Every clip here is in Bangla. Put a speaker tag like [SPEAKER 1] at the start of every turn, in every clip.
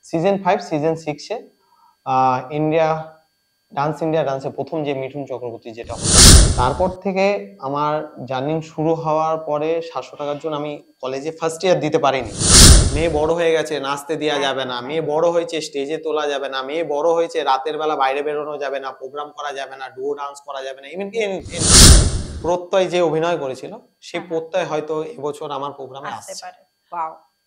[SPEAKER 1] সিজন 5 সিজন 6-এ ইন্ডিয়া ডান্সে প্রথম যে মিঠুন চক্রবর্তী যেটা হলো, তারপর থেকে আমার জার্নি শুরু হওয়ার পরে 700 টাকার জন্য আমি কলেজে ফার্স্ট ইয়ার দিতে পারিনি। মেয়ে বড় হয়ে গেছে, নাচতে দেওয়া যাবে না, মেয়ে বড় হয়েছে, স্টেজে তোলা যাবে না, মেয়ে বড় হয়েছে, রাতের বেলা বাইরে বেরোনো যাবে না, প্রোগ্রাম করা যাবে না, ডুও ডান্স করা যাবে না, এমনকি প্রত্যয় যে অভিনয় করেছিল সেই প্রত্যয় হয়তো এবছর আমার প্রোগ্রামে আসতে পারে।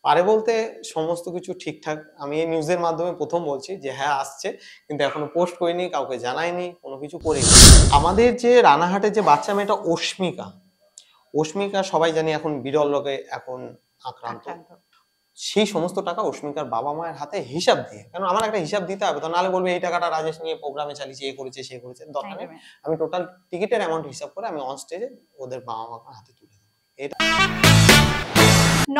[SPEAKER 1] পারে বলতে সমস্ত কিছু ঠিকঠাক। আমি এই নিউজের মাধ্যমে প্রথম বলছি যে হ্যাঁ আসছে, কিন্তু এখনো পোস্ট করিনি, কাউকে জানাইনি, কোনো কিছু করিনি। আমাদের যে রানাঘাটের যে বাচ্চা মেয়েটা অস্মিকা সবাই জানি এখন বিরল রোগে এখন আক্রান্ত। সেই সমস্ত টাকা অস্মিকার বাবা মায়ের হাতে হিসাব দিয়ে, কারণ আমার একটা হিসাব দিতে হবে, তো নাহলে বলবে এই টাকাটা রাজেশ নিয়ে প্রোগ্রামে চালিয়েছে, এ করেছে সে করেছে। দরকার নেই, আমি টোটাল টিকিটের অ্যামাউন্ট হিসাব করে আমি অন স্টেজে ওদের বাবা মার হাতে তুলে দেবো। এটা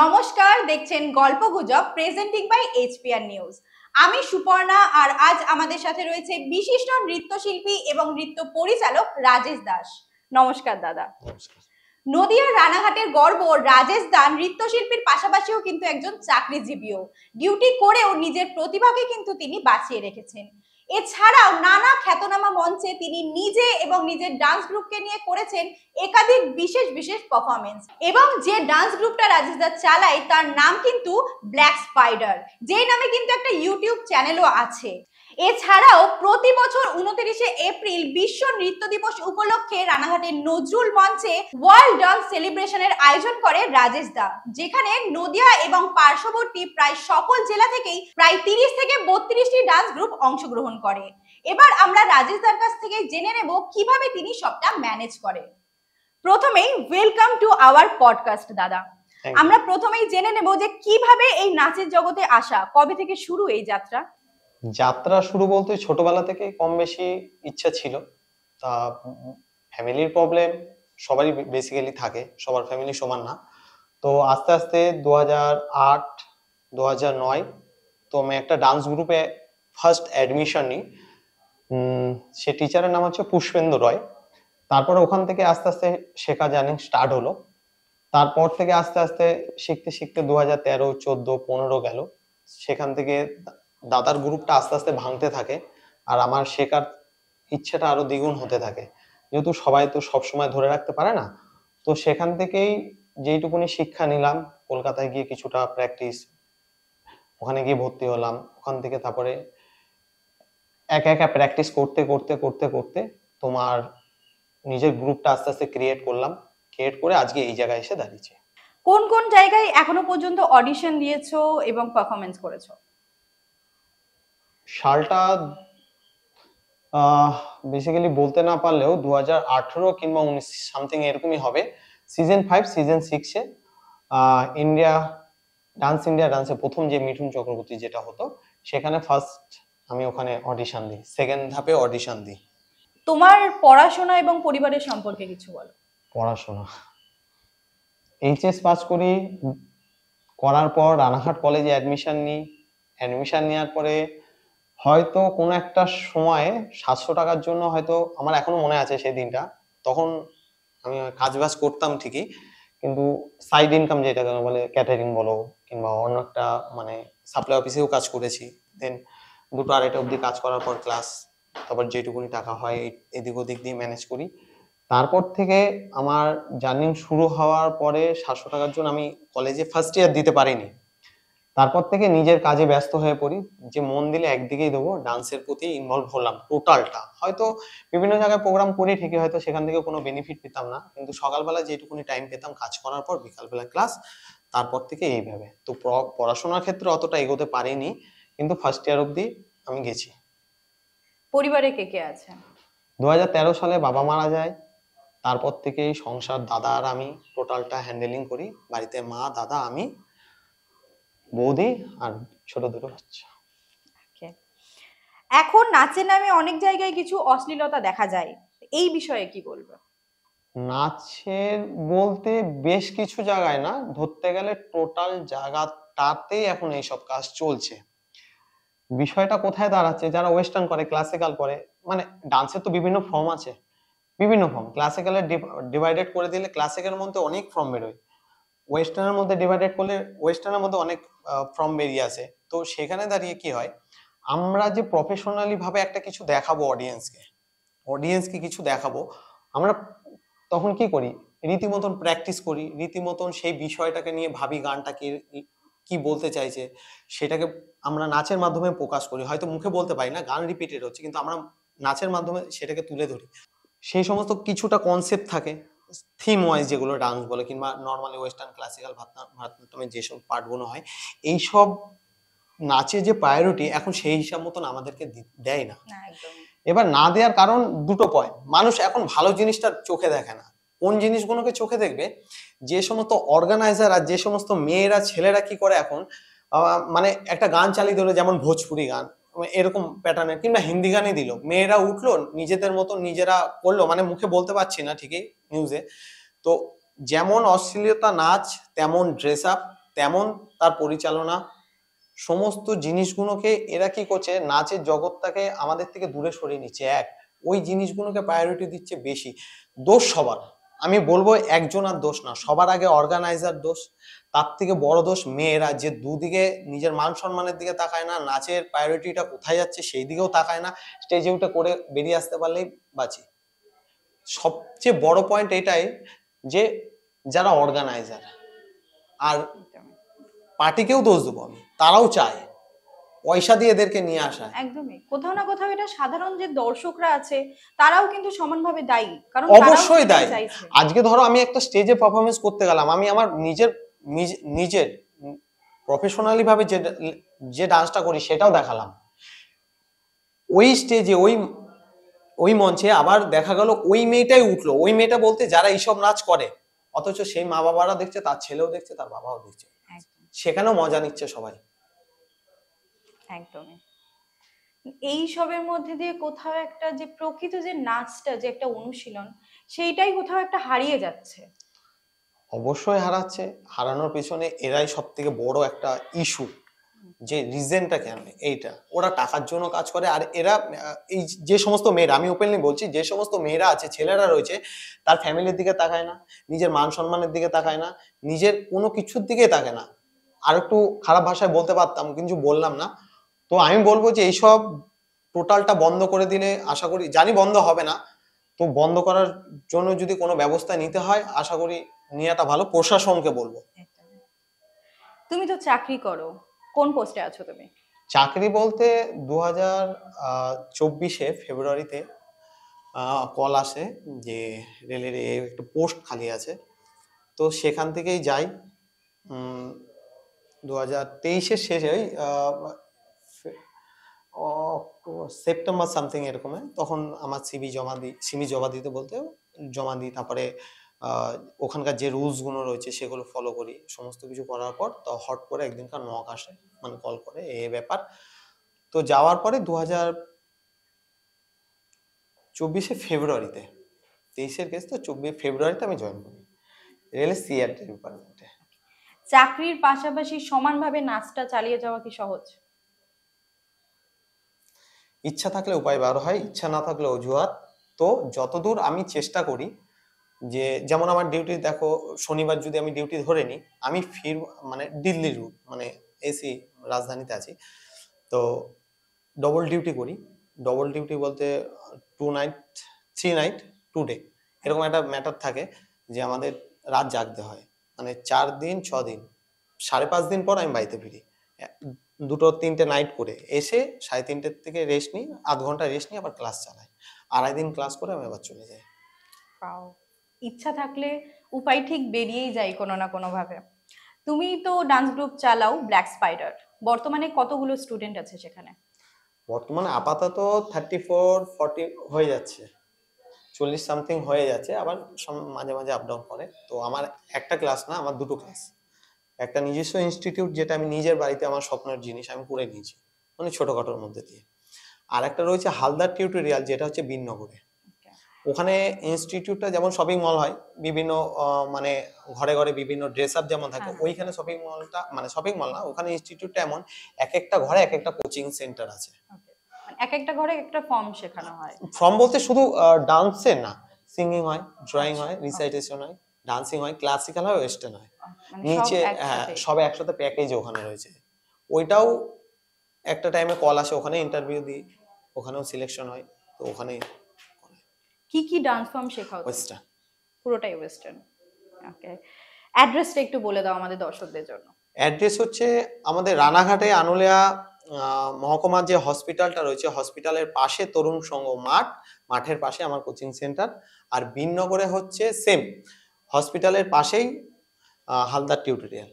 [SPEAKER 2] নমস্কার, দেখছেন গল্পগুজব প্রেজেন্টিং বাই এইচপিআর নিউজ। আমি সুপর্ণা, আর আজ আমাদের সাথে রয়েছে বিশিষ্ট নৃত্যশিল্পী এবং নৃত্য পরিচালক রাজেশ দাস। নমস্কার দাদা।
[SPEAKER 1] নমস্কার।
[SPEAKER 2] নদিয়ার রানাঘাটের গর্ব রাজেশ দা নৃত্যশিল্পীর পাশাপাশিও কিন্তু একজন চাকরিজীবীও। ডিউটি করেও নিজের প্রতিভাকে কিন্তু তিনি বাঁচিয়ে রেখেছেন। এছাড়াও নানা খ্যাতনামা মঞ্চে তিনি নিজে এবং নিজের ডান্স গ্রুপকে নিয়ে করেছেন একাধিক বিশেষ পারফরমেন্স। এবং যে ডান্স গ্রুপটা রাজেশ দা চালায় তার নাম কিন্তু ব্ল্যাক স্পাইডার, যে নামে কিন্তু একটা ইউটিউব চ্যানেলও আছে। এছাড়াও প্রতি বছর 29শে এপ্রিল বিশ্ব নৃত্য দিবস উপলক্ষে রানাঘাটের নজরুল মঞ্চে ওয়ার্ল্ড ডান্স সেলিব্রেশনের আয়োজন করে রাজেশ দা, যেখানে নদিয়া এবং পার্শ্ববর্তী প্রায় সকল জেলা থেকেই প্রায় 30 থেকে 32টি ডান্স গ্রুপ অংশগ্রহণ করে। এবার আমরা রাজেশ দার কাছ থেকে জেনে নেব কিভাবে তিনি সবটা ম্যানেজ করে। প্রথমেই ওয়েলকাম টু আওয়ার পডকাস্ট দাদা। আমরা প্রথমেই জেনে নেব যে কিভাবে এই নাচের জগতে আসা, কবে থেকে শুরু এই
[SPEAKER 1] যাত্রা শুরু বলতে ছোটবেলা থেকে কম বেশি ইচ্ছা ছিল। তা ফ্যামিলির প্রবলেম সবারই বেসিক্যালি থাকে, সবার ফ্যামিলি সমান না। তো আস্তে আস্তে 2008 2009 তো আমি একটা ডান্স গ্রুপে ফার্স্ট অ্যাডমিশন নিই। সে টিচারের নাম হচ্ছে পুষ্পেন্দু রয়। তারপরে ওখান থেকে আস্তে আস্তে শেখা জার্নি স্টার্ট হলো। তারপর থেকে আস্তে আস্তে শিখতে শিখতে 2013 14 15 গেল। সেখান থেকে দাদার গ্রুপটা আস্তে আস্তে ভাঙতে থাকে, আর আমার শেখার ইচ্ছেটা আরো দ্বিগুণ হতে থাকে, যেহেতু সবাই তো সবসময় ধরে রাখতে পারে না। তো সেখান থেকেই যেইটুকুনি শিক্ষা নিলাম, কলকাতায় গিয়ে কিছুটা প্র্যাকটিস, ওখানে গিয়ে ভর্তি হলাম। ওখান থেকে তারপরে একা একা প্র্যাকটিস করতে করতে করতে করতে তোমার নিজের গ্রুপটা আস্তে আস্তে ক্রিয়েট করে আজকে এই জায়গায় এসে দাঁড়িয়েছি।
[SPEAKER 2] কোন কোন জায়গায় এখনো পর্যন্ত অডিশন দিয়েছো এবং পারফরমেন্স করেছো?
[SPEAKER 1] সালটা বেসিক্যালি বলতে না পারলেও 2018 কিংবা 19 সামথিং এরকমই হবে। সিজন 5 সিজন 6-এ ইন্ডিয়া ডান্সে প্রথম যে মিঠুন চক্রবর্তী যেটা হতো, সেখানে ফার্স্ট আমি ওখানে অডিশন দিই, সেকেন্ড ধাপে অডিশন দিই।
[SPEAKER 2] তোমার পড়াশোনা এবং পরিবারের সম্পর্কে কিছু বলো।
[SPEAKER 1] পড়াশোনা এইচএস পাস করার পর রানাঘাট কলেজে অ্যাডমিশন নেওয়ার পরে হয়তো কোনো একটা সময়ে 700 টাকার জন্য, হয়তো আমার এখনো মনে আছে সেই দিনটা, তখন আমি কাজবাজ করতাম ঠিকই, কিন্তু সাইড ইনকাম যেটা বলে ক্যাটারিং বলো কিংবা অন্য একটা মানে সাপ্লাই অফিসেও কাজ করেছি। দেন 2টা-2:30 অবধি কাজ করার পর ক্লাস, তারপর যেটুকুনি টাকা হয় এদিক ওদিক দিয়ে ম্যানেজ করি। তারপর থেকে আমার জার্নি শুরু হওয়ার পরে 700 টাকার জন্য আমি কলেজে ফার্স্ট ইয়ার দিতে পারিনি। তারপর থেকে নিজের কাজে ব্যস্ত হয়ে পড়ি, যে মন দিলে একদিকেই দেবো, ডান্সের প্রতি ইনভলভ হলাম টোটালটা। হয়তো বিভিন্ন জায়গায় প্রোগ্রাম করি ঠিকই, হয়তো সেখান থেকে কোনো বেনিফিট পেতাম না, কিন্তু সকালবেলা যেটুকুনি টাইম পেতাম কাজ করার পর, বিকালবেলা ক্লাস, তারপর থেকে এইভাবে। তো পড়াশোনার ক্ষেত্রে অতটা এগোতে পারিনি, কিন্তু ফার্স্ট ইয়ার অবধি আমি গেছি।
[SPEAKER 2] পরিবারে কে কে আছে?
[SPEAKER 1] 2013 সালে বাবা মারা যায়। তারপর থেকেই সংসার দাদা আর আমি টোটালটা হ্যান্ডেলিং করি। বাড়িতে মা, দাদা, আমি, বৌদি আর ছোট দুটো বাচ্চা।
[SPEAKER 2] এখন নাচের নামে অনেক জায়গায় কিছু অশ্লীলতা দেখা যায়, এই বিষয়ে কি বলবো?
[SPEAKER 1] নাচের বলতে বেশ কিছু জায়গায় না, ধরতে গেলে টোটাল জায়গাটাতেই এখন এইসব কাজ চলছে। বিষয়টা কোথায় দাঁড়াচ্ছে, যারা ওয়েস্টার্ন করে, ক্লাসিক্যাল করে, মানে ডান্সের তো বিভিন্ন ফর্ম ক্লাসিক্যালের ডিভাইডেড করে দিলে ক্লাসিকের মধ্যে অনেক ফর্ম বেরোয়। ওয়েস্টার্নের মধ্যে ডিভাইডেড করলে ওয়েস্টার্নের মধ্যে অনেক ফর্ম বেরিয়ে আসে। তো সেখানে দাঁড়িয়ে কি হয়, আমরা যে প্রফেশনালি ভাবে একটা কিছু দেখাবো অডিয়েন্সকে কিছু দেখাবো, আমরা তখন কি করি, রীতিমতন প্র্যাকটিস করি, রীতিমতন সেই বিষয়টাকে নিয়ে ভাবি গানটা কি বলতে চাইছে, সেটাকে আমরা নাচের মাধ্যমে প্রকাশ করি। হয়তো মুখে বলতে পারি না, গান রিপিটেড হচ্ছে, কিন্তু আমরা নাচের মাধ্যমে সেটাকে তুলে ধরি। সেই সমস্ত কিছুটা কনসেপ্ট থাকে থিম ওয়াইজ, যেগুলো ডান্স বলে কিংবা নর্মালি ওয়েস্টার্ন ক্লাসিক্যাল ভারতনাট্যমের যেসব পার্টগুলো হয়, এইসব নাচে যে প্রায়োরিটি এখন সেই হিসাব মতন আমাদেরকে দেয় না। এবার না দেওয়ার কারণ দুটো পয়েন্ট, মানুষ এখন ভালো জিনিসটা চোখে দেখে না। কোন জিনিসগুলোকে চোখে দেখবে, যে সমস্ত অর্গানাইজার আর যে সমস্ত মেয়েরা ছেলেরা কি করে এখন, মানে একটা গান চালিয়ে দিল, যেমন ভোজপুরি গান এরকম প্যাটার্নের, কিংবা হিন্দি গানই দিল, মেয়েরা উঠলো নিজেদের মতো নিজেরা করলো, মানে মুখে বলতে পারছি না ঠিকই নিউজে। তো যেমন অশ্লীলতা নাচ, তেমন ড্রেস আপ, তেমন তার পরিচালনা, সমস্ত জিনিসগুলোকে এরা কি করছে, নাচের জগৎটাকে আমাদের থেকে দূরে সরিয়ে নিচ্ছে। ওই জিনিসগুলোকে প্রায়োরিটি দিচ্ছে বেশি। দোষ সবার, আমি বলবো একজন আর দোষ না, সবার আগে অর্গানাইজার দোষ, তার থেকে বড় দোষ মেয়েরা, যে দুদিকে নিজের মান সম্মানের দিকে তাকায় না, নাচের প্রায়োরিটিটা কোথায় যাচ্ছে সেই দিকেও তাকায় না, স্টেজে উঠে করে বেরিয়ে আসতে পারলেই বাঁচি। সবচেয়ে বড় পয়েন্ট এটাই যে যারা অর্গানাইজার আর পার্টিকেও দোষ দেবো আমি, তারাও চায় পয়সা দিয়ে এদেরকে নিয়ে আসা।
[SPEAKER 2] একদমই, কোথাও না কোথাও এটা সাধারণ যে দর্শকরা আছে তারাও কিন্তু সমানভাবে দায়ী, কারণ
[SPEAKER 1] অবশ্যই দায়ী। আজকে ধরো আমি একটা স্টেজে পারফরমেন্স করতে গেলাম, আমি আমার নিজের প্রফেশনালি ভাবে যে ডান্সটা করি সেটাও দেখালাম, ওই স্টেজে ওই মঞ্চে আবার দেখা গেল ওই মেয়েটাই উঠলো, ওই মেয়েটা বলতে যারা এইসব নাচ করে, অথচ সেই মা বাবারা দেখছে, তার ছেলেও দেখছে, তার বাবাও দেখছে, সেখানেও মজা নিচ্ছে সবাই।
[SPEAKER 2] একদমই। এই সবের মধ্যে দিয়ে কোথাও একটা যে প্রকৃত যে নাচটা, যে একটা অনুশীলন, সেইটাই কোথাও একটা হারিয়ে যাচ্ছে।
[SPEAKER 1] অবশ্যই হারাচ্ছে, হারানোর পিছনে এরাই সব থেকে বড় একটা ইস্যু, যে রিজনটা কেন এইটা, ওরা টাকার জন্য কাজ করে। আর এরা এই যে সমস্ত মেয়েরা, আমি ওপেনলি বলছি, যে সমস্ত মেয়েরা আছে, ছেলেরা রয়েছে, তার ফ্যামিলির দিকে তাকায় না, নিজের মান সম্মানের দিকে তাকায় না, নিজের কোনো কিছুর দিকে তাকায় না। আর একটু খারাপ ভাষায় বলতে পারতাম কিন্তু বললাম না। তো আমি বলবো যে এইসব টোটালটা বন্ধ করে দিলে, আশা করি, জানি বন্ধ হবে না, তো বন্ধ করার জন্য যদি কোনো ব্যবস্থা নিতে হয়, আশা করি নেওয়াটা ভালো। প্রশাসনকে বলবো।
[SPEAKER 2] তুমি তো চাকরি করো, কোন পোস্টে আছো তুমি?
[SPEAKER 1] চাকরি বলতে 2024 ফেব্রুয়ারিতে কল আসে যে রেলের একটা পোস্ট খালি আছে, তো সেখান থেকেই যাই। 2023 শেষে সেপ্টেম্বর সামথিং এরকম, তখন আমার সিভি জমা দিতে বলতে জমা দিই। তারপরে ওখানকার যে রুলস গুলো রয়েছে সেগুলো ফলো করি, সমস্ত কিছু করার পর তো হট করে একদিনকার নক আসে, মানে কল করে এই ব্যাপার। তো যাওয়ার পরে 2024 ফেব্রুয়ারিতে, 23 কেস, তো 24 ফেব্রুয়ারিতে আমি জয়েন করি রেলের সিআরটি ডিপার্টমেন্টে।
[SPEAKER 2] চাকরির পাশাপাশি সমানভাবে নাচটা চালিয়ে যাওয়া কি সহজ?
[SPEAKER 1] ইচ্ছা থাকলে উপায় বার হয়, ইচ্ছা না থাকলে অজুহাত। তো যতদূর আমি চেষ্টা করি, যে যেমন আমার ডিউটি দেখো, শনিবার যদি আমি ডিউটি ধরে নিই, আমি মানে দিল্লি রুট, মানে এসি রাজধানীতে আছি, তো ডবল ডিউটি করি। ডবল ডিউটি বলতে 2 নাইট 3 নাইট 2 ডে, এরকম একটা ম্যাটার থাকে যে আমাদের রাত জাগতে হয়, মানে 4 দিন 6 দিন, 5.5 দিন পর আমি বাড়িতে ফিরি, 2-3টে নাইট করে এসে 3:30 থেকে রেস্ট নিই, আধ ঘন্টা রেস্ট নিই, আবার ক্লাস চালাই, 2.5 দিন ক্লাস করে আমি আবার চলে যাই।
[SPEAKER 2] ইচ্ছা থাকলে উপায় ঠিক বেরিয়েই যায় কোনো না কোনো ভাবে। তুমি তো ডান্স গ্রুপ চালাও ব্ল্যাক স্পাইডার, বর্তমানে কতগুলো স্টুডেন্ট আছে সেখানে?
[SPEAKER 1] বর্তমানে আপাতত 34-40 হয়ে যাচ্ছে, 40 সামথিং হয়ে যাচ্ছে, আবার মাঝে মাঝে আপ ডাউন করে। তো আমার একটা ক্লাস না, আমার দুটো ক্লাস, একটা নিজস্ব ইনস্টিটিউট, যেটা আমি নিজের বাড়িতে আমার স্বপ্নের জিনিস আমি করে নিয়েছি, মানে ছোটখাটোর মধ্যে দিয়ে। আর একটা রয়েছে হালদার টিউটোরিয়াল, যেটা হচ্ছে বিননগরে। ওখানে ইনস্টিটিউটটা যেমন শপিং মল হয়, বিভিন্ন মানে ঘরে ঘরে বিভিন্ন ড্রেস আপ যেমন থাকে, ওইখানে শপিং মলটা, মানে শপিং মল না, ওখানে ইনস্টিটিউটটা এমন, এক একটা ঘরে এক একটা কোচিং সেন্টার আছে,
[SPEAKER 2] এক একটা ঘরে একটা ফর্ম শেখানো হয়।
[SPEAKER 1] ফর্ম বলতে শুধু ডান্সের না, সিঙ্গিং হয়, ড্রয়িং হয়, রিসাইটেশন হয়, ডান্সিং হয়, ক্লাসিক্যাল হয়, ওয়েস্টার্ন হয়,
[SPEAKER 2] মানে সব
[SPEAKER 1] নিচে, হ্যাঁ
[SPEAKER 2] একসাথে?
[SPEAKER 1] সব একসাথে প্যাকেজ ওখানে রয়েছে। ওইটাও একটা টাইমে কল আসে, ওখানে ইন্টারভিউ দিই, ওখানেও সিলেকশন হয়, তো ওখানে
[SPEAKER 2] কি কি ডান্স ফর্ম শেখাও তুমি?
[SPEAKER 1] ওয়েস্টার্ন।
[SPEAKER 2] পুরোটাই ওয়েস্টার্ন। ওকে, অ্যাড্রেসটা একটু বলে দাও আমাদের দর্শকদের জন্য।
[SPEAKER 1] অ্যাড্রেস হচ্ছে আমাদের রানাঘাটে আনুলিয়া মহকুমার যে হসপিটালটা রয়েছে, হসপিটালের পাশে তরুণ সংঘ মাঠ, মাঠের পাশে আমার কোচিং সেন্টার। আর বিননগরে হচ্ছে সেম হসপিটালের পাশেই হালদার টিউটোরিয়াল।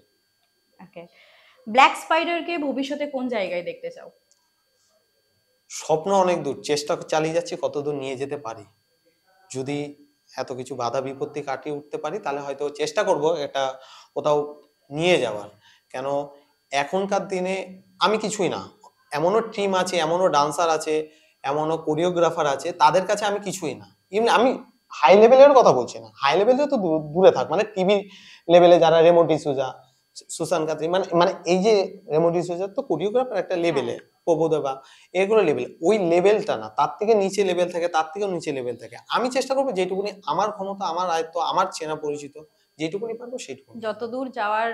[SPEAKER 2] ওকে, ব্ল্যাক স্পাইডারকে ভবিষ্যতে কোন জায়গায় দেখতে চাও?
[SPEAKER 1] স্বপ্ন অনেক দূর, চেষ্টা চালিয়ে যাচ্ছি কতদূর নিয়ে যেতে পারি। যদি এত কিছু বাধা বিপত্তি কাটিয়ে উঠতে পারি তাহলে হয়তো চেষ্টা করব এটা কোথাও নিয়ে যাওয়ার। কেন এখনকার দিনে আমি কিছুই না, এমনও টিম আছে, এমনও ডান্সার আছে, এমনও কোরিওগ্রাফার আছে, তাদের কাছে আমি কিছুই না। ইভেন আমি হাই লেভেলের কথা বলছি না, হাই লেভেলে তো দূরে থাক, মানে টিভি লেভেলে যারা রেমো ডিসুজা, সুসান কাত্রি, মানে মানে এই যে রেমো ডিসুজা তো কোরিওগ্রাফার একটা লেভেলে, প্রভুদেবা, এগুলো লেভেল, ওই লেভেলটা না, তার থেকে নিচে লেভেল থাকে, তার থেকেও নিচে লেভেল থাকে। আমি চেষ্টা করবো যেটুকুনি আমার ক্ষমতা, আমার আয়ত্ত, আমার চেনা পরিচিত, যেটুকুনি পারবো সেইটুকুনি
[SPEAKER 2] যতদূর যাওয়ার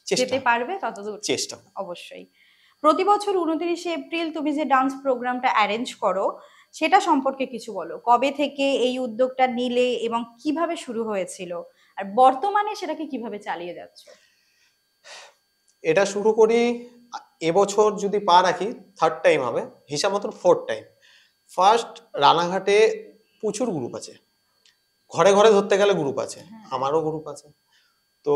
[SPEAKER 1] চেষ্টা,
[SPEAKER 2] যেতে পারবে ততদূর
[SPEAKER 1] চেষ্টা।
[SPEAKER 2] অবশ্যই। প্রতি বছর 29শে এপ্রিল তুমি যে ডান্স প্রোগ্রামটা অ্যারেঞ্জ করো, সেটা সম্পর্কে কিছু বলো। কবে থেকে এই উদ্যোগটা নিলে এবং কিভাবে শুরু হয়েছিল, আর বর্তমানে সেটাকে কিভাবে চালিয়ে যাচ্ছ?
[SPEAKER 1] এটা শুরু করি এবছর যদি পা রাখি থার্ড টাইম হবে, হিসাব মতন ফোর্থ টাইম। ফার্স্ট রানাঘাটে প্রচুর গ্রুপ আছে, ঘরে ঘরে ধরতে গেলে গ্রুপ আছে, আমারও গ্রুপ আছে। তো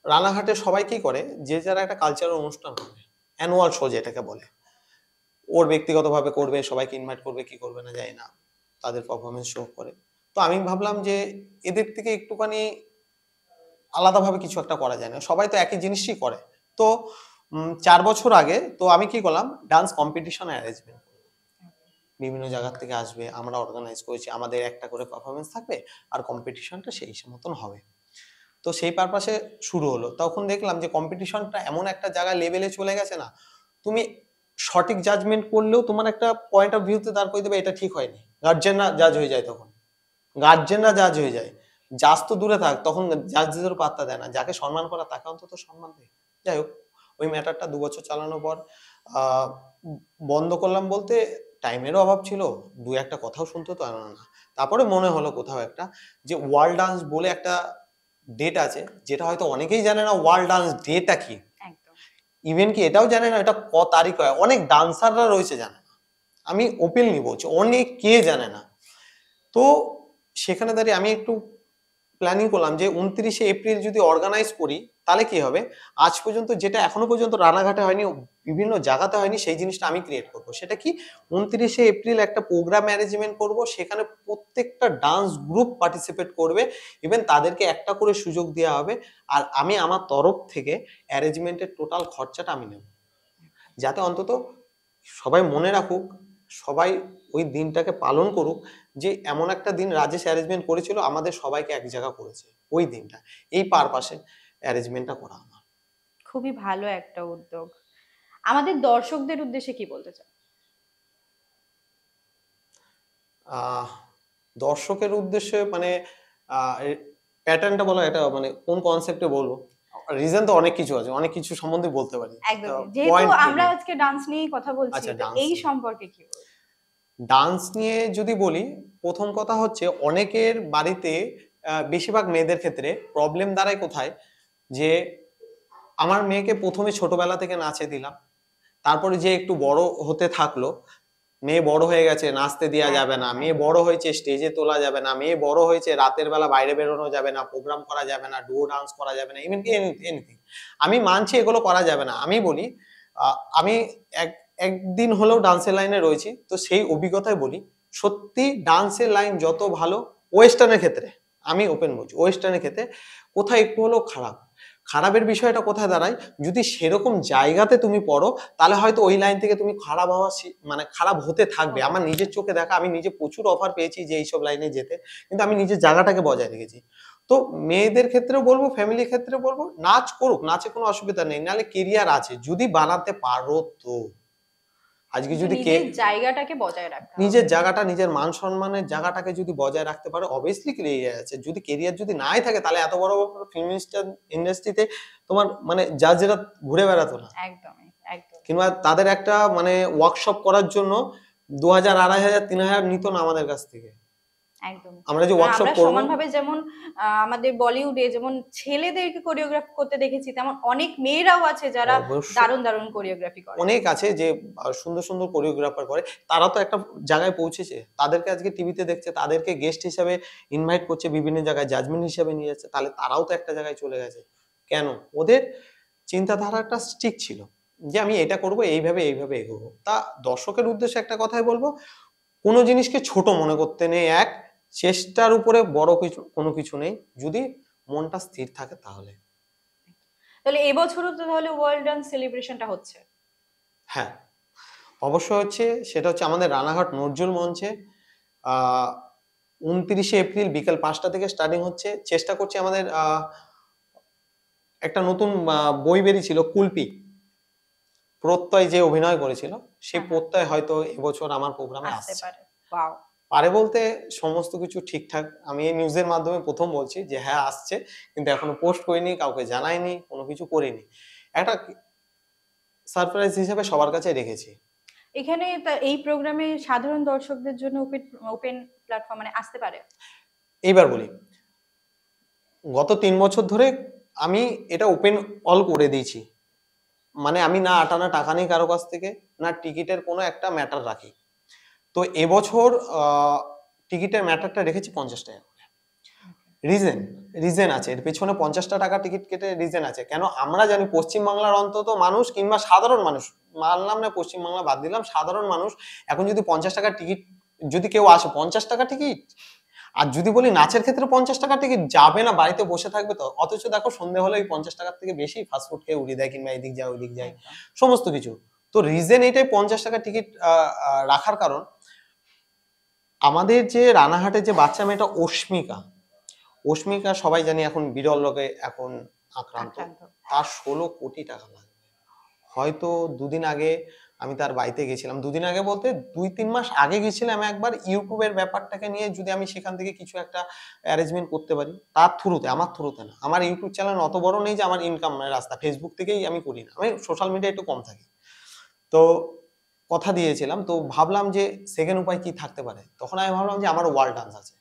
[SPEAKER 1] রানাঘাটে সবাই কি করে, যে যারা একটা কালচারাল অনুষ্ঠান করে, অ্যানুয়াল শো যেটাকে বলে, ওর ব্যক্তিগতভাবে করবে, সবাইকে ইনভাইট করবে, কি করবে না জানি না, তাদের পারফরমেন্স শো করে। তো আমি ভাবলাম যে এদের থেকে একটুখানি আলাদাভাবে কিছু একটা করা যায় না, সবাই তো একই জিনিসই করে। তো 4 বছর আগে তো আমি কি করলাম, ডান্স কম্পিটিশন অ্যারেঞ্জমেন্ট, বিভিন্ন জায়গা থেকে আসবে, আমরা অর্গানাইজ করেছি, আমাদের একটা করে পারফরমেন্স থাকবে, আর কম্পিটিশনটা সেই মতন হবে। তো সেই পারপাসে শুরু হলো। তখন দেখলাম যে কম্পিটিশনটা এমন একটা জায়গা লেভেলে চলে গেছে না, তুমি সঠিক জাজমেন্ট করলেও তোমার একটা পয়েন্ট অফ ভিউতে দাঁড় করে দেবে এটা ঠিক হয়নি, গার্জেনরা জাজ হয়ে যায়, তখন গার্জেনরা জাজ হয়ে যায়। জাজ তো দূরে থাক, তখন জাজদের পাত্তা দেয় না, যাকে সম্মান করা তাকে অন্তত সম্মান দেয়। যাই হোক, ওই ম্যাটারটা 2 বছর চালানোর পর আহ বন্ধ করলাম বলতে টাইমেরও অভাব ছিল, দু একটা কথাও শুনতে তো না। তারপরে মনে হলো কোথাও একটা যে ওয়ার্ল্ড ডান্স বলে একটা ডেট আছে, যেটা হয়তো অনেকেই জানে না ওয়ার্ল্ড ডান্স ডেটা কি,
[SPEAKER 2] একদম।
[SPEAKER 1] ইভেন কি এটাও জানে না এটা ক তারিখ হয়, অনেক ডান্সাররা রয়েছে জানে না, আমি ওপেনলি বলছি অনেক কে জানে না। তো সেখানে দাঁড়িয়ে আমি একটু প্ল্যানিং করলাম যে 29শে এপ্রিল যদি অর্গানাইজ করি তাহলে কি হবে, আজ পর্যন্ত যেটা এখনো পর্যন্ত রানাঘাটে হয়নি, বিভিন্ন জায়গাতে হয়নি, সেই জিনিসটা আমি ক্রিয়েট করব। সেটা কি, 29শে এপ্রিল একটা প্রোগ্রাম অ্যারেঞ্জমেন্ট করব, সেখানে প্রত্যেকটা ডান্স গ্রুপ পার্টিসিপেট করবে, ইভেন তাদেরকে একটা করে সুযোগ দেওয়া হবে, আর আমি আমার তরফ থেকে অ্যারেঞ্জমেন্টের টোটাল খরচাটা আমি নেব, যাতে অন্তত সবাই মনে রাখুক, সবাই ওই দিনটাকে পালন করুক, যে এমন একটা দিন রাজেশ অ্যারেঞ্জমেন্ট করেছিল, আমাদের সবাইকে এক জায়গা করেছে ওই দিনটা, এই পারপাসে অ্যারেঞ্জমেন্টটা করা আমার।
[SPEAKER 2] খুবই ভালো একটা উদ্যোগ। আমাদের দর্শকদের উদ্দেশ্যে কি বলতে চাও?
[SPEAKER 1] আহ দর্শকের উদ্দেশ্যে মানে প্যাটার্নটা বলা, এটা মানে কোন কনসেপ্টে বলবো, রিজন তো অনেক কিছু আছে, অনেক কিছু সম্বন্ধে বলতে পারি।
[SPEAKER 2] একদম, যেহেতু আমরা আজকে ডান্স নিয়েই কথা বলছি,
[SPEAKER 1] আচ্ছা,
[SPEAKER 2] তো
[SPEAKER 1] ডান্স,
[SPEAKER 2] এই সম্পর্কে কি বলবো?
[SPEAKER 1] ডান্স নিয়ে যদি বলি, প্রথম কথা হচ্ছে অনেকের বাড়িতে বেশিরভাগ মেয়েদের ক্ষেত্রে প্রবলেম দাঁড়ায় কোথায়, যে আমার মেয়েকে প্রথমে ছোটবেলা থেকে নাচে দিলাম, তারপরে যে একটু বড় হতে থাকলো, মেয়ে বড় হয়ে গেছে, নাচতে দেওয়া যাবে না, মেয়ে বড় হয়েছে, স্টেজে তোলা যাবে না, মেয়ে বড় হয়েছে, রাতের বেলা বাইরে বেরোনো যাবে না, প্রোগ্রাম করা যাবে না, ডুও ডান্স করা যাবে না, ইভেন এনিথিং। আমি মানছি এগুলো করা যাবে না, আমি বলি আমি একদিন হলেও ডান্সের লাইনে রয়েছি, তো সেই অভিজ্ঞতায় বলি, সত্যি ডান্সের লাইন যত ভালো, ওয়েস্টার্নের ক্ষেত্রে আমি ওপেন বলছি, ওয়েস্টার্নের ক্ষেত্রে কোথায় একটু হলেও খারাপ, খারাপের বিষয়টা কোথায় দাঁড়ায়, যদি সেরকম জায়গাতে তুমি পড়ো, তাহলে হয়তো ওই লাইন থেকে তুমি খারাপ হওয়া মানে খারাপ হতে থাকবে। আমার নিজের চোখে দেখা, আমি নিজে প্রচুর অফার পেয়েছি যে এইসব লাইনে যেতে, কিন্তু আমি নিজের জায়গাটাকে বজায় রেখেছি। তো মেয়েদের ক্ষেত্রেও বলবো, ফ্যামিলির ক্ষেত্রে বলবো, নাচ করুক, নাচে কোনো অসুবিধা নেই, নাহলে কেরিয়ার আছে যদি বানাতে পারো। তো আজকে
[SPEAKER 2] কিন্তু
[SPEAKER 1] যদি
[SPEAKER 2] নিজের জায়গাটাকে বজায় রাখতে হবে।
[SPEAKER 1] নিজের জায়গাটা, নিজের মান সম্মানের জায়গাটাকে যদি বজায় রাখতে পারে, অবভিয়াসলি কেরিয়ার আছে। যদি কেরিয়ার যদি নাই থাকে, তাহলে এত বড় বড় ফিল্ম ইন্ডাস্ট্রিতে তোমার মানে জাজেরা ঘুরে বেড়াতো না,
[SPEAKER 2] একদমই একদম
[SPEAKER 1] কিংবা তাদের একটা মানে ওয়ার্কশপ করার জন্য 2000, 2500, 3000 নিত না আমাদের কাছ থেকে।
[SPEAKER 2] একদম।
[SPEAKER 1] আমরা যে
[SPEAKER 2] কারণ
[SPEAKER 1] ওয়ার্কশপ
[SPEAKER 2] আমরা
[SPEAKER 1] করবো,
[SPEAKER 2] সমানভাবে যেমন আমাদের বলিউডে যেমন ছেলেদেরকে কোরিওগ্রাফ করতে দেখেছি, তেমন অনেক মেয়েরাও আছে যারা
[SPEAKER 1] অবশ্যই
[SPEAKER 2] দারুণ দারুণ কোরিওগ্রাফি করে।
[SPEAKER 1] অনেক আছে যে সুন্দর সুন্দর কোরিওগ্রাফার করে। তারা তো একটা জায়গায় পৌঁছেছে, তাদেরকে আজকে টিভিতে দেখছে, তাদেরকে গেস্ট হিসাবে ইনভাইট করছে, বিভিন্ন জায়গায় জাজমেন্ট হিসাবে নিয়ে যাচ্ছে, তাহলে তারাও তো একটা জায়গায় চলে গেছে। কেন? ওদের চিন্তাধারাটা স্টিক ছিল যে আমি এটা করব, এইভাবে এইভাবে এগোবো। তা দর্শকের উদ্দেশ্যে একটা কথাই বলবো, কোনো জিনিসকে ছোট মনে করতে নেই। চেষ্টার উপরে বড় কিছু কোনো কিছু নেই, যদি মনটা স্থির থাকে তাহলে।
[SPEAKER 2] তাহলে এবছরও তো তাহলে ওয়ার্ল্ড ডান্স সেলিব্রেশনটা হচ্ছে।
[SPEAKER 1] হ্যাঁ, অবশ্যই হচ্ছে। সেটা হচ্ছে আমাদের রানাঘাট নজরুল মঞ্চে। আহ 29শে এপ্রিল বিকেল 5টা থেকে স্টার্টিং হচ্ছে। চেষ্টা করছি আমাদের একটা নতুন বই বেরিয়েছিল কুলপি, প্রত্যয় যে অভিনয় করেছিল, সেই
[SPEAKER 2] হ্যাঁ, হ্যাঁ,
[SPEAKER 1] প্রত্যয় হয়তো এবছর আমার প্রোগ্রামে
[SPEAKER 2] আসতে
[SPEAKER 1] আসছে।
[SPEAKER 2] পারে। ওয়াও।
[SPEAKER 1] পারে বলতে সমস্ত কিছু ঠিকঠাক, আমি এই নিউজের মাধ্যমে প্রথম বলছি যে হ্যাঁ আসছে, কিন্তু এখনো পোস্ট করিনি, কাউকে জানাইনি, কোনো কিছু করিনি। একটা সারপ্রাইজ হিসেবে সবার কাছে রেখেছি।
[SPEAKER 2] এখানে এই প্রোগ্রামে সাধারণ দর্শকদের জন্য ওপেন ওপেন প্ল্যাটফর্ম মানে আসতে পারে।
[SPEAKER 1] এইবার বলি, গত 3 বছর ধরে আমি এটা ওপেন অল করে দিয়েছি। মানে আমি না আটানা টাকা নেই কারো কাছ থেকে, না টিকিটের কোনো একটা ম্যাটার রাখি। তো এবছর টিকিটের ম্যাটারটা রেখেছি 50 টাকা করে। রিজন রিজন আছে এর পেছনে। 50টা টাকা টিকিট কেটে রিজন আছে কেন? আমরা জানি পশ্চিমবাংলার অন্তত মানুষ, কিংবা সাধারণ মানুষ, মানলাম না পশ্চিমবাংলা বাদ দিলাম, সাধারণ মানুষ এখন যদি 50 টাকার টিকিট, যদি কেউ আসে 50 টাকা টিকিট, আর যদি বলি নাচের ক্ষেত্রে 50 টাকা টিকিট, যাবে না, বাড়িতে বসে থাকবে। তো অথচ দেখো সন্ধে হলে ওই 50 টাকার থেকে বেশি ফাস্টফুড খেয়ে উড়িয়ে দেয়, কিংবা এদিক যায় ওইদিক যায়,
[SPEAKER 2] একদম।
[SPEAKER 1] সমস্ত কিছু। তো রিজন এটাই 50 টাকা টিকিট রাখার কারণ, আমাদের যে রানাঘাটে যে বাচ্চা মেয়েটা অস্মিকা, অস্মিকা সবাই জানি এখন বিরল রোগে এখন আক্রান্ত।
[SPEAKER 2] আক্রান্ত।
[SPEAKER 1] তার 16 কোটি টাকা লাগবে। হয়তো দুদিন আগে আমি তার বাড়িতে গেছিলাম, দুদিন আগে বলতে 2-3 মাস আগে গেছিলাম একবার, ইউটিউবের ব্যাপারটাকে নিয়ে যদি আমি সেখান থেকে কিছু একটা অ্যারেঞ্জমেন্ট করতে পারি, তার থ্রুতে, আমার থ্রুতে না। আমার ইউটিউব চ্যানেল অত বড় নেই যে আমার ইনকাম রাস্তা ফেসবুক থেকেই আমি করি না, আমি সোশ্যাল মিডিয়া একটু কম থাকি। তো কথা দিয়েছিলাম, তো ভাবলাম যে সেকেন্ড উপায় কি থাকতে পারে। তখন আমি ভাবলাম যে আমার ওয়ার্ল্ড ডান্স আছে,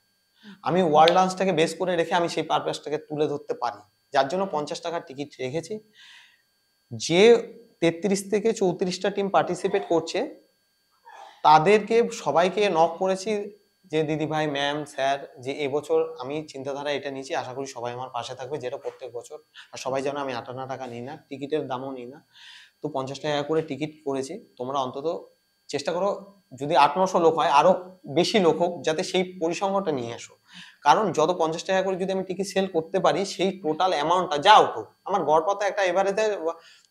[SPEAKER 1] আমি ওয়ার্ল্ড ডান্সটাকে বেস করে রেখে আমি সেই পারপাসটাকে তুলে ধরতে পারি, যার জন্য 50 টাকার টিকিট রেখেছি। যে 33 থেকে 34টা টিম পার্টিসিপেট করছে, তাদেরকে সবাইকে নক করেছি যে দিদি ভাই ম্যাম স্যার, যে এবছর আমি চিন্তাধারা এটা নিয়েছি, আশা করি সবাই আমার পাশে থাকবে, যেটা প্রত্যেক বছর। আর সবাই যেন আমি 58 টাকা নিই না, টিকিটের দামও নিই না। তো 50 টাকা করে টিকিট করেছি, তোমরা অন্তত চেষ্টা করো, যদি 800-900 লোক হয় আরো বেশি লোক হোক, যাতে সেই পরিসংখ্যানটা নিয়ে আসো। কারণ যত 50 টাকা করে যদি আমি টিকিট সেল করতে পারি, সেই টোটাল অ্যামাউন্টটা যা উঠুক, আমার গড়পথে একটা এভারেজে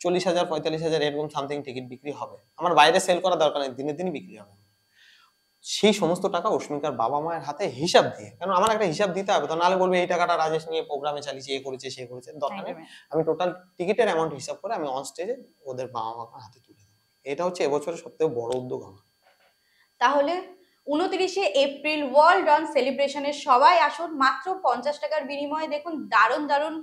[SPEAKER 1] 40,000 45,000 এরকম সামথিং টিকিট বিক্রি হবে। আমার বাইরে সেল করা দরকার নেই, দিনে দিনই বিক্রি হবে। সেই সমস্ত টাকা অস্মিকার বাবা মায়ের হাতে হিসাব দিয়ে, কারণ আমার একটা হিসাব দিতে হবে, তো নাহলে বলবে এই টাকাটা রাজেশ নিয়ে প্রোগ্রামে চালিয়েছে, এ করেছে সে করেছে, দরকার নেই।
[SPEAKER 2] একদমই।
[SPEAKER 1] আমি টোটাল টিকিটের অ্যামাউন্ট হিসাব করে আমি অন স্টেজে ওদের বাবা মার হাতে তুলে দেবো। এটা হচ্ছে এবছরের সবথেকে বড় উদ্যোগ আমার।
[SPEAKER 2] তাহলে 29শে এপ্রিল ওয়ার্ল্ড ডান্স সেলিব্রেশনে সবাই আসুন, মাত্র 50 টাকার বিনিময়ে দেখুন দারুণ দারুণ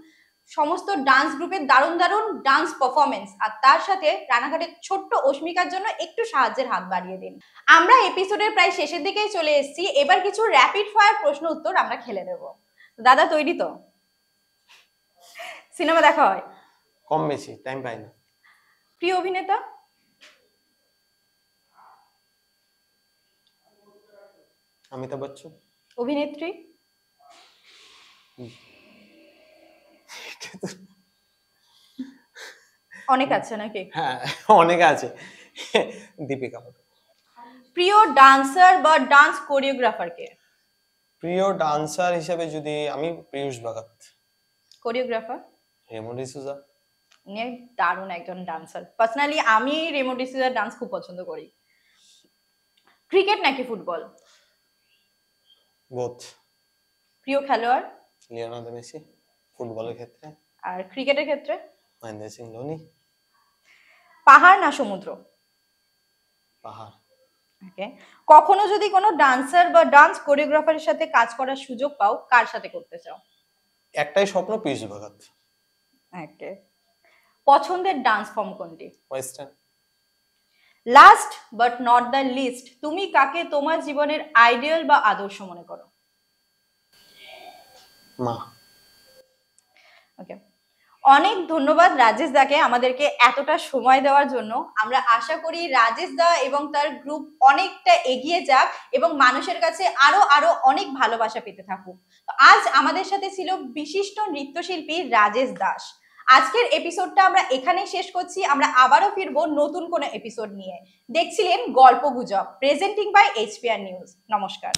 [SPEAKER 2] সমস্ত ডান্স গ্রুপের দারুণ দারুণ ডান্স পারফরমেন্স, আর তার সাথে রানাঘাটের ছোট্ট অস্মিকার জন্য একটু সাহায্যের হাত বাড়িয়ে দিন। আমরা এপিসোডের প্রায় শেষের দিকেই চলে এসেছি, এবার কিছু র্যাপিড ফায়ার প্রশ্ন উত্তর আমরা খেলে নেব। দাদা তৈরি তো? সিনেমা দেখা হয়?
[SPEAKER 1] কম বেশি, টাইম পাই না।
[SPEAKER 2] প্রিয় অভিনেতা?
[SPEAKER 1] অমিতাভ বচ্চন।
[SPEAKER 2] অভিনেত্রী? অনেক আছে নাকি?
[SPEAKER 1] হ্যাঁ, অনেকে আছে। দীপিকা পাডুকোন।
[SPEAKER 2] প্রিয় ডান্সার বা ডান্স কোরিওগ্রাফার কে?
[SPEAKER 1] প্রিয় ডান্সার হিসেবে যদি আমি, পীয়ূষ ভগত।
[SPEAKER 2] কোরিওগ্রাফার?
[SPEAKER 1] রেমো ডিসুজা।
[SPEAKER 2] উনি দারুণ একজন ডান্সার। পার্সোনালি আমি রেমো ডিসুজার ডান্স খুব পছন্দ করি। ক্রিকেট নাকি ফুটবল?
[SPEAKER 1] বোথ।
[SPEAKER 2] প্রিয় খেলোয়াড়?
[SPEAKER 1] লিওনার্দো মেসি ফুটবলের ক্ষেত্রে।
[SPEAKER 2] আর ক্রিকেটের ক্ষেত্রে?
[SPEAKER 1] মহেন্দ্র সিং ধোনি।
[SPEAKER 2] পাহাড় না সমুদ্র?
[SPEAKER 1] পাহাড়।
[SPEAKER 2] ওকে, কখনো যদি কোনো ডান্সার বা ডান্স কোরিওগ্রাফারের সাথে কাজ করার সুযোগ পাও, কার সাথে করতে চাও?
[SPEAKER 1] একটাই স্বপ্ন, পীযূষ ভগৎ।
[SPEAKER 2] ওকে, পছন্দের ডান্স ফর্ম কোনটি?
[SPEAKER 1] Western.
[SPEAKER 2] Last but not the least, তুমি কাকে তোমার জীবনের আইডিয়াল বা আদর্শ মনে করো?
[SPEAKER 1] মা।
[SPEAKER 2] ওকে, অনেক ধন্যবাদ রাজেশ দাকে আমাদেরকে এতটা সময় দেওয়ার জন্য। আমরা আশা করি রাজেশ দা এবং তার গ্রুপ অনেকটা এগিয়ে যাক এবং মানুষের কাছে আরো আরো অনেক ভালোবাসা পেতে থাকুক। তো আজ আমাদের সাথে ছিল বিশিষ্ট নৃত্যশিল্পী রাজেশ দাস। আজকের এপিসোডটা আমরা এখানেই শেষ করছি। আমরা আবারও ফিরবো নতুন কোনো এপিসোড নিয়ে। দেখছিলেন গল্প গুজব, প্রেজেন্টিং বাই এইচপিআর নিউজ। নমস্কার।